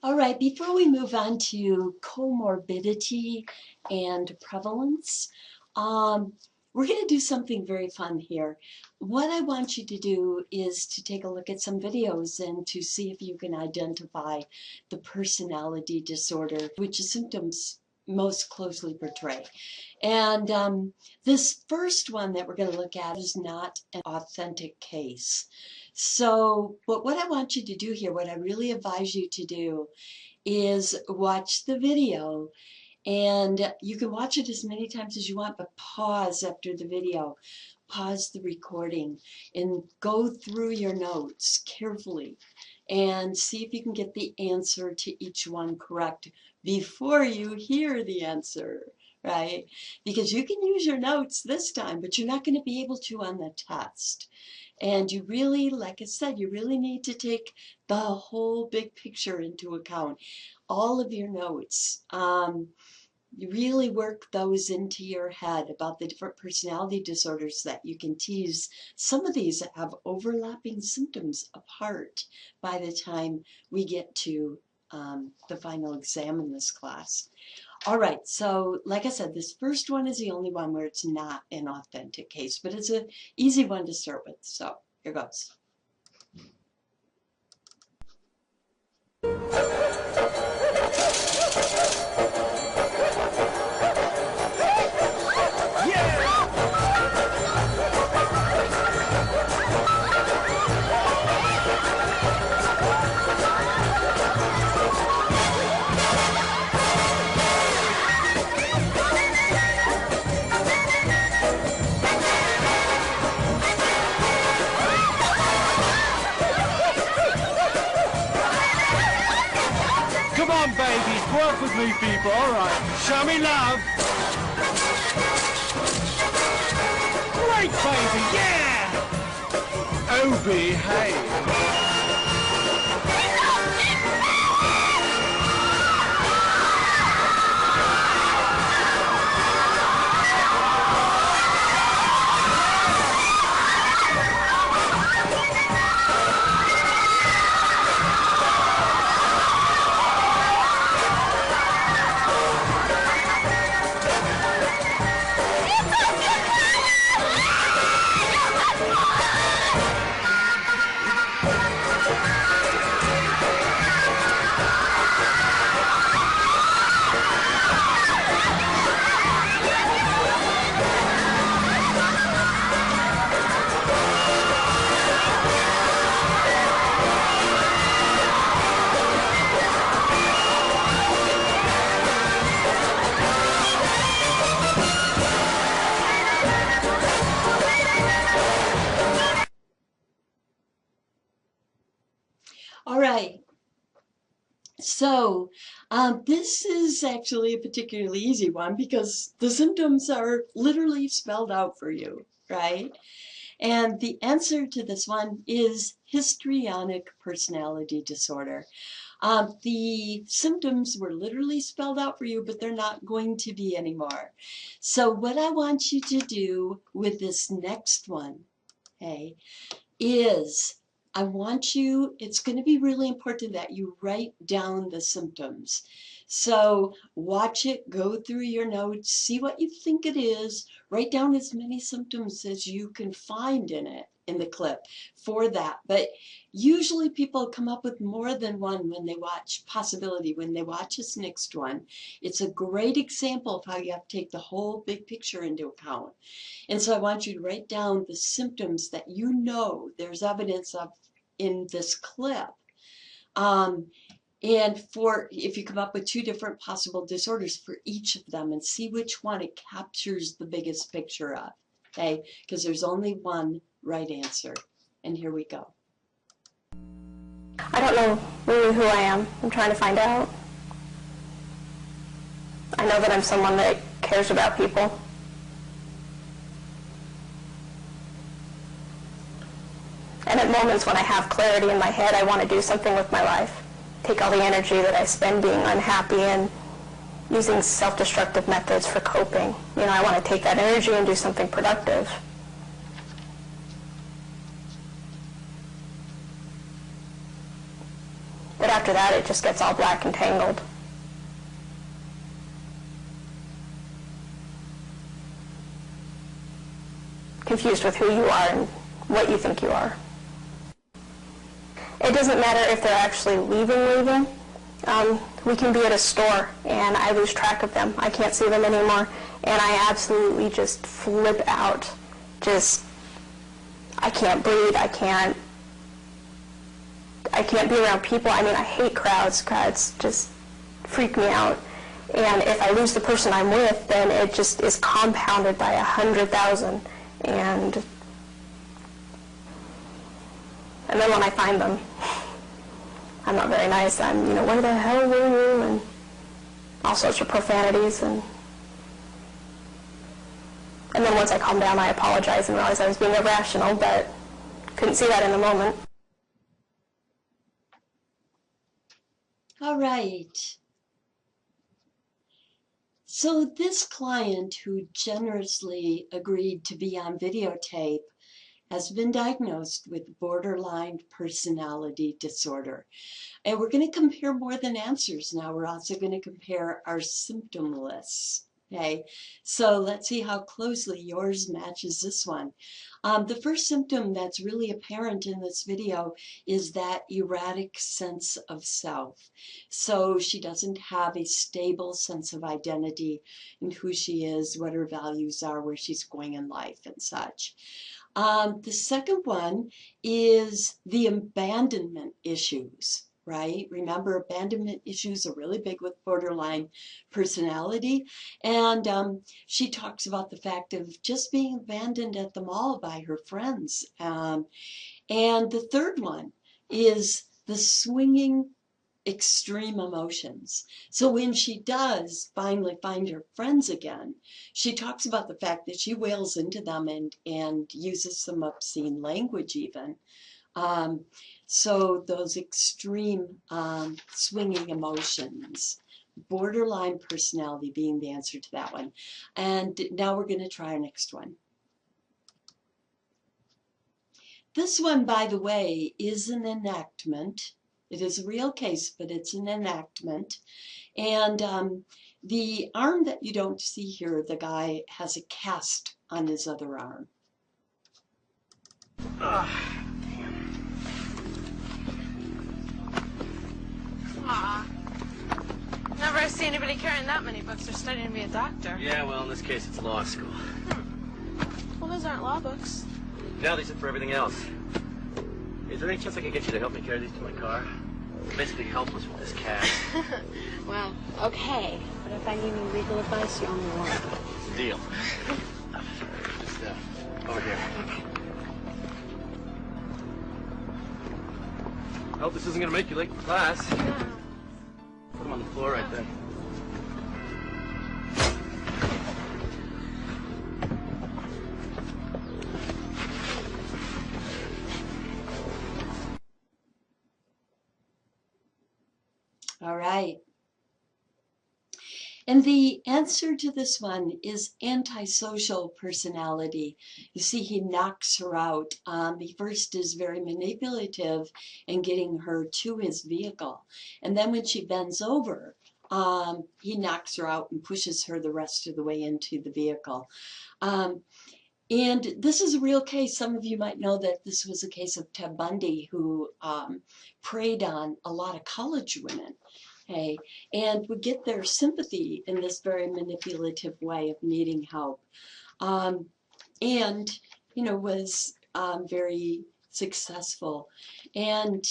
All right, before we move on to comorbidity and prevalence, we're going to do something very fun here. What I want you to do is to take a look at some videos and to see if you can identify the personality disorder, which the symptoms most closely portray. And this first one that we're going to look at is not an authentic case. So, but what I want you to do here, what I really advise you to do is watch the video, and you can watch it as many times as you want, but pause after the video. Pause the recording and go through your notes carefully and see if you can get the answer to each one correct before you hear the answer, right? Because you can use your notes this time, but you're not going to be able to on the test. And you really, like I said, you really need to take the whole big picture into account. All of your notes. You really work those into your head about the different personality disorders that you can tease. Some of these have overlapping symptoms apart by the time we get to the final exam in this class. All right, so like I said, this first one is the only one where it's not an authentic case, but it's an easy one to start with. So here goes. Come on, babies, work with me, people. All right, show me love. Great, baby, yeah! Oh, behave. All right, so this is actually a particularly easy one because the symptoms are literally spelled out for you, right? And the answer to this one is histrionic personality disorder. The symptoms were literally spelled out for you, but they're not going to be anymore. So what I want you to do with this next one, okay, is I want you, it's going to be really important that you write down the symptoms. So watch it, go through your notes, see what you think it is, write down as many symptoms as you can find in it, in the clip for that. But usually people come up with more than one when they watch possibility, when they watch this next one. It's a great example of how you have to take the whole big picture into account. And so I want you to write down the symptoms that you know there's evidence of in this clip. And for if you come up with two different possible disorders for each of them and see which one it captures the biggest picture of, okay? Because there's only one right answer. And here we go. I don't know really who I am. I'm trying to find out. I know that I'm someone that cares about people. And at moments when I have clarity in my head, I want to do something with my life. Take all the energy that I spend being unhappy and using self-destructive methods for coping. You know, I want to take that energy and do something productive. But after that, it just gets all black and tangled. Confused with who you are and what you think you are. It doesn't matter if they're actually leaving. We can be at a store and I lose track of them. I can't see them anymore. And I absolutely just flip out. I can't breathe. I can't be around people. I mean, I hate crowds. Crowds just freak me out. And if I lose the person I'm with, then it just is compounded by 100,000. And then when I find them, I'm not very nice. I'm, where the hell were you? And all sorts of profanities. And then once I calm down, I apologize and realize I was being irrational, but couldn't see that in the moment. All right. So this client who generously agreed to be on videotape has been diagnosed with borderline personality disorder. And we're going to compare more than answers now. We're also going to compare our symptom lists. Okay, so let's see how closely yours matches this one. The first symptom that's really apparent in this video is that erratic sense of self. So she doesn't have a stable sense of identity in who she is, what her values are, where she's going in life and such. The second one is the abandonment issues. Right? Remember, abandonment issues are really big with borderline personality. And she talks about the fact of just being abandoned at the mall by her friends. And the third one is the swinging extreme emotions. So when she does finally find her friends again, she talks about the fact that she wails into them and uses some obscene language even. So those extreme swinging emotions, borderline personality being the answer to that one. And now we're going to try our next one. This one, by the way, is an enactment. It is a real case, but it's an enactment. And the arm that you don't see here, the guy has a cast on his other arm. Aw. Never see anybody carrying that many books or studying to be a doctor. Yeah, well, in this case, it's law school. Well, those aren't law books. No, these are for everything else. Is there any chance I can get you to help me carry these to my car? I'm basically helpless with this cast. Well, okay. But if I need any legal advice, you owe me one. Deal. Just, over here. I hope this isn't going to make you late for class. No. Put them on the floor right there. All right. And the answer to this one is antisocial personality. You see, he knocks her out. He first is very manipulative in getting her to his vehicle. And then when she bends over, he knocks her out and pushes her the rest of the way into the vehicle. And this is a real case. Some of you might know that this was a case of Ted Bundy, who preyed on a lot of college women. Okay, and would get their sympathy in this very manipulative way of needing help. And, was very successful. And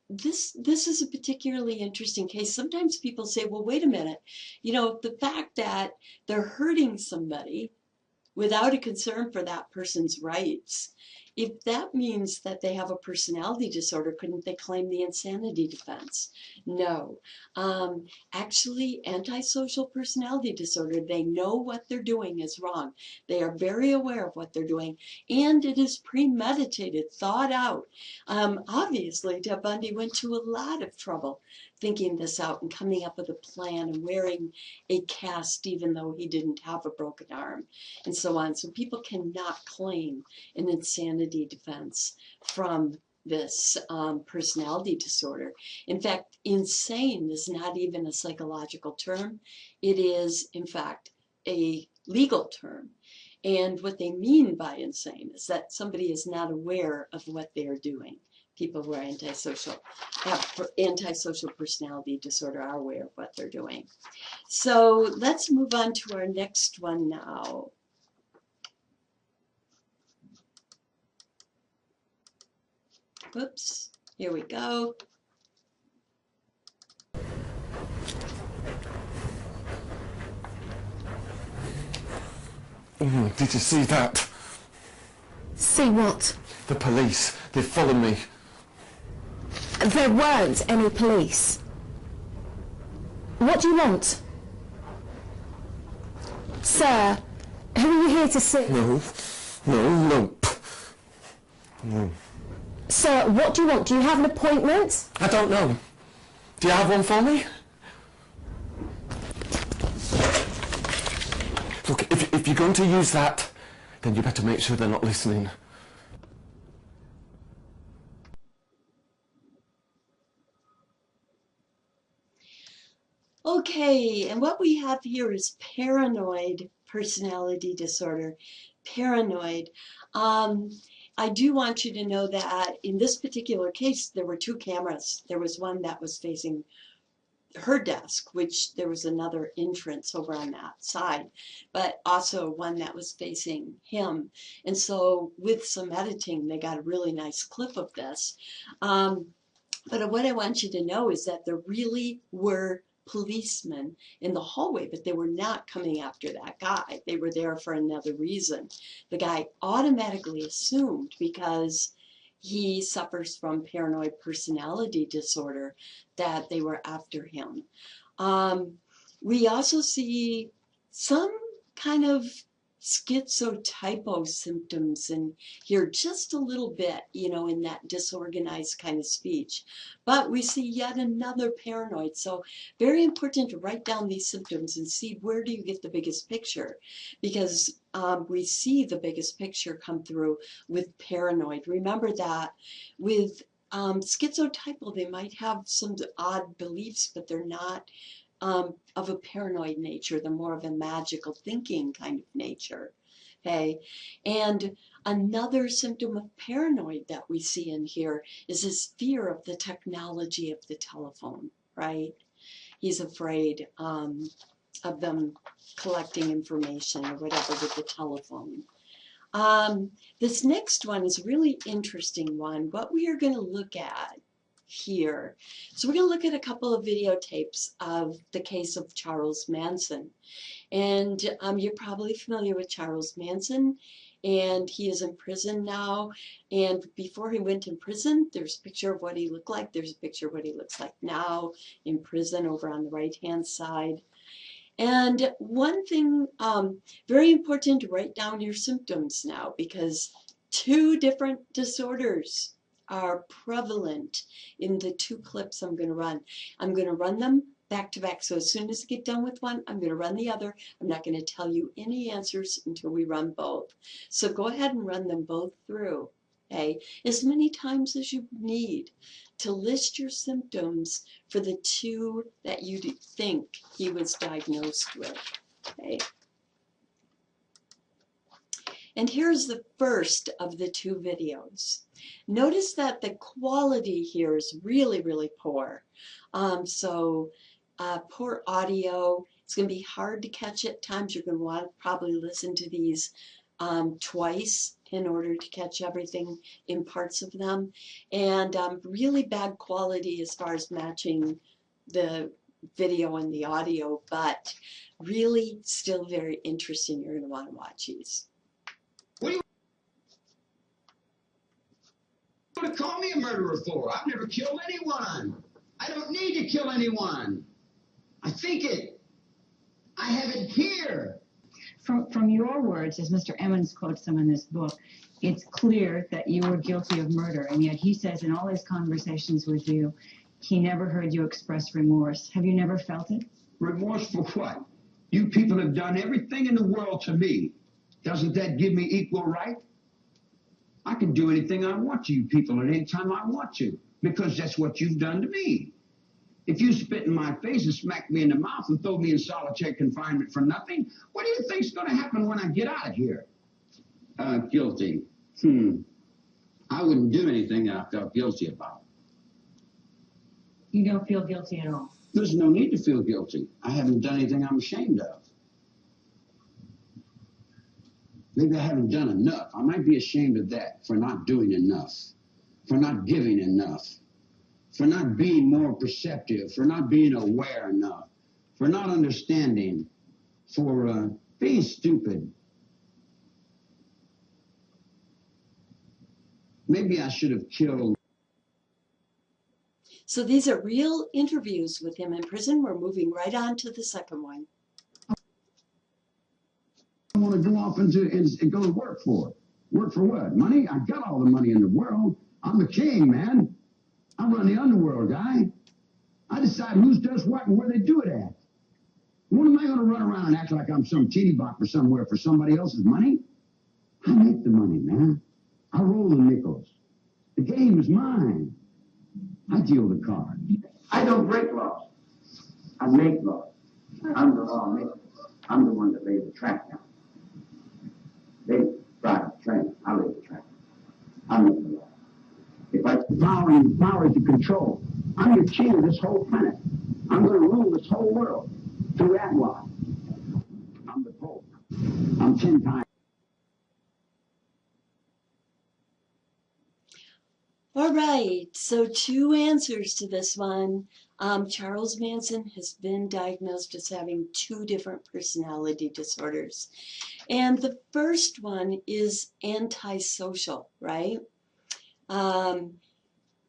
this is a particularly interesting case. Sometimes people say, well, wait a minute, the fact that they're hurting somebody without a concern for that person's rights, if that means that they have a personality disorder, couldn't they claim the insanity defense? No. Actually, antisocial personality disorder, they know what they're doing is wrong. They are very aware of what they're doing, and it is premeditated, thought out. Obviously, Ted Bundy went to a lot of trouble thinking this out and coming up with a plan and wearing a cast even though he didn't have a broken arm and so on. So people cannot claim an insanity defense from this personality disorder. In fact, insane is not even a psychological term. It is, in fact, a legal term. And what they mean by insane is that somebody is not aware of what they are doing. People who are have antisocial personality disorder are aware of what they're doing. So let's move on to our next one now. Oops, here we go. Did you see that? See what? The police. They followed me. There weren't any police. What do you want? Sir, who are you here to see? No. Sir, what do you want? Do you have an appointment? I don't know. Do you have one for me? Look, if you're going to use that, then you better make sure they're not listening. Okay, and what we have here is paranoid personality disorder. Paranoid. I do want you to know that in this particular case, there were two cameras. There was one that was facing her desk, which there was another entrance over on that side, but also one that was facing him. And so with some editing, they got a really nice clip of this. But what I want you to know is that there really were policemen in the hallway, but they were not coming after that guy. They were there for another reason. The guy automatically assumed, because he suffers from paranoid personality disorder, that they were after him. We also see some kind of schizotypo symptoms in here, just a little bit, in that disorganized kind of speech. But we see yet another paranoid. So very important to write down these symptoms and see where do you get the biggest picture, because we see the biggest picture come through with paranoid. Remember that with schizotypal, they might have some odd beliefs, but they're not of a paranoid nature. They're more of a magical thinking kind of nature. Okay, and another symptom of paranoid that we see in here is this fear of the technology of the telephone, right? He's afraid of them collecting information or whatever with the telephone. This next one is a really interesting one. What we are going to look at here. So we're going to look at a couple of videotapes of the case of Charles Manson. And you're probably familiar with Charles Manson, and he is in prison now. And before he went in prison, there's a picture of what he looked like. There's a picture of what he looks like now in prison over on the right-hand side. And one thing, very important to write down your symptoms now, because two different disorders are prevalent in the two clips I'm going to run. I'm going to run them back to back. So as soon as I get done with one, I'm going to run the other. I'm not going to tell you any answers until we run both. So go ahead and run them both through, okay, as many times as you need to list your symptoms for the two that you think he was diagnosed with, okay? And here's the first of the two videos. Notice that the quality here is really, really poor. Poor audio. It's going to be hard to catch at times. You're going to want to probably listen to these twice in order to catch everything in parts of them. And really bad quality as far as matching the video and the audio, but really still very interesting. You're going to want to watch these. What do you want to call me a murderer for? I've never killed anyone. I don't need to kill anyone. I think it. I have it here. From your words, as Mr. Emmons quotes them in this book, it's clear that you were guilty of murder, and yet he says in all his conversations with you, he never heard you express remorse. Have you never felt it? Remorse for what? You people have done everything in the world to me. Doesn't that give me equal right? I can do anything I want to you people at any time I want to, because that's what you've done to me. If you spit in my face and smack me in the mouth and throw me in solitary confinement for nothing, what do you think's going to happen when I get out of here? Guilty. I wouldn't do anything that I felt guilty about. You don't feel guilty at all? There's no need to feel guilty. I haven't done anything I'm ashamed of. Maybe I haven't done enough. I might be ashamed of that, for not doing enough, for not giving enough, for not being more perceptive, for not being aware enough, for not understanding, for being stupid. Maybe I should have killed. So these are real interviews with him in prison. We're moving right on to the second one. I want to go off and go to work for. Work for what? Money? I got all the money in the world. I'm the king, man. I run the underworld, guy. I decide who does what and where they do it at. What am I going to run around and act like I'm some teeny bopper somewhere for somebody else's money? I make the money, man. I roll the nickels. The game is mine. I deal the cards. I don't break laws. I make laws. I'm the lawmaker. I'm the one that lays the track down. They drive the train. I lay the track. I make the law. If I power to control, I'm the king of this whole planet. I'm going to rule this whole world through that law. I'm the Pope. I'm 10 times. All right, so 2 answers to this one. Charles Manson has been diagnosed as having 2 different personality disorders. And the first one is antisocial, right?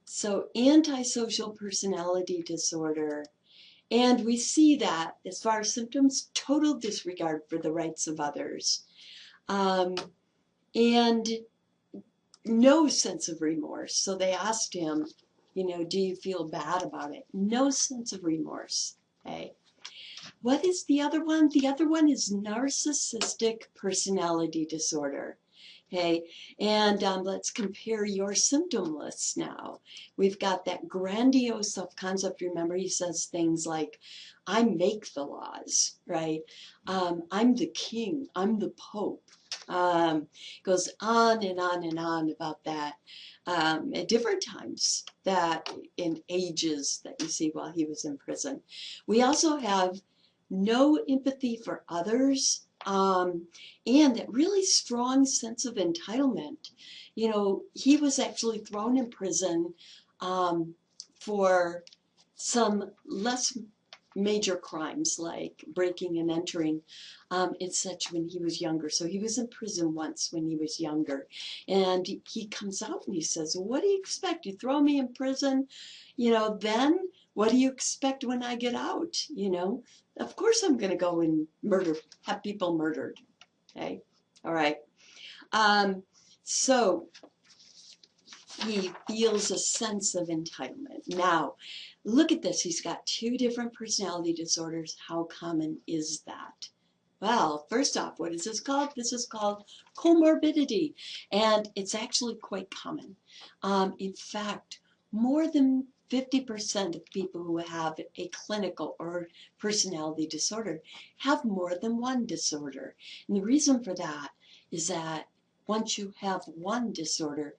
So antisocial personality disorder. And we see that as far as symptoms, total disregard for the rights of others. And no sense of remorse. So they asked him, do you feel bad about it? No sense of remorse. Okay. What is the other one? The other one is narcissistic personality disorder. Okay, and let's compare your symptom lists now. We've got that grandiose self-concept. Remember, he says things like, I make the laws, right? I'm the king, I'm the Pope. Goes on and on and on about that at different times, that in ages that you see while he was in prison. We also have no empathy for others, and that really strong sense of entitlement. He was actually thrown in prison for some less major crimes like breaking and entering and such when he was younger. So he was in prison once when he was younger, and he comes out and he says, what do you expect? You throw me in prison, then what do you expect when I get out? Of course I'm going to go and have people murdered. Okay, all right. So he feels a sense of entitlement. Now, look at this. He's got 2 different personality disorders. How common is that? Well, first off, what is this called? This is called comorbidity, and it's actually quite common. In fact, more than 50% of people who have a clinical or personality disorder have more than one disorder. And the reason for that is that once you have one disorder,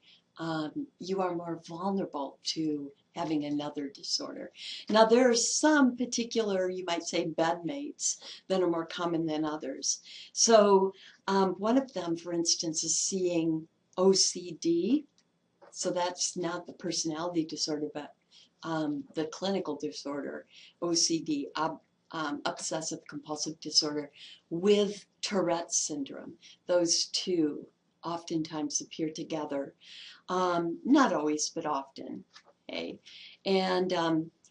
you are more vulnerable to having another disorder. Now, there are some particular, you might say, bedmates that are more common than others. So one of them, for instance, is seeing OCD. So that's not the personality disorder, but the clinical disorder, OCD, obsessive compulsive disorder, with Tourette's syndrome. Those 2 oftentimes appear together. Not always, but often. Okay? And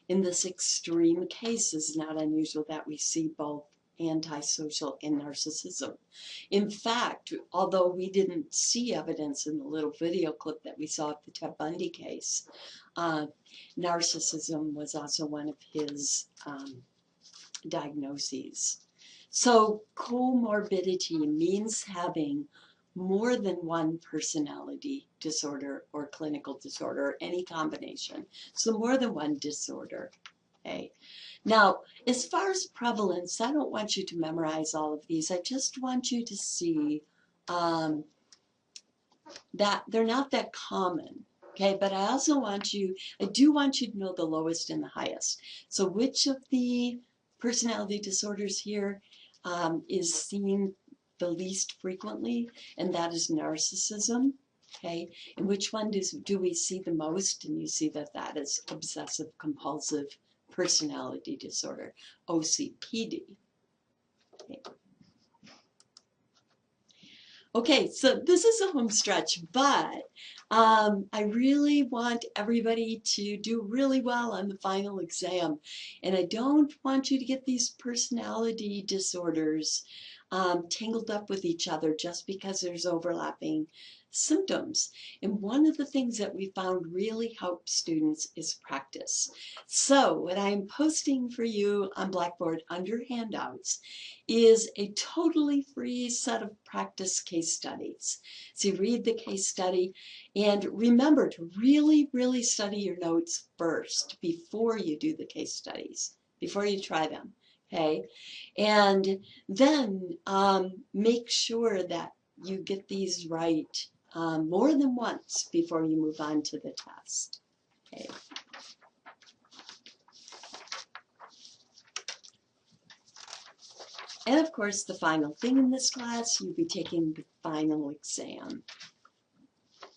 in this extreme case, it's not unusual that we see both antisocial and narcissism. In fact, although we didn't see evidence in the little video clip that we saw of the Ted Bundy case, narcissism was also one of his diagnoses. So comorbidity means having more than one personality disorder or clinical disorder, or any combination. So more than one disorder. Okay. Now, as far as prevalence, I don't want you to memorize all of these. I just want you to see that they're not that common. Okay, but I do want you to know the lowest and the highest. So which of the personality disorders here is seen the least frequently? And that is narcissism. Okay, and which one do we see the most? And you see that that is obsessive compulsive personality disorder, OCPD. Okay. Okay, so this is a home stretch, but I really want everybody to do really well on the final exam. And I don't want you to get these personality disorders tangled up with each other just because there's overlapping symptoms. And one of the things that we found really helps students is practice. So what I'm posting for you on Blackboard under handouts is a totally free set of practice case studies. So you read the case study and remember to really, really study your notes first before you do the case studies, before you try them, okay? And then make sure that you get these right more than once before you move on to the test, okay? And of course, the final thing in this class, you'll be taking the final exam.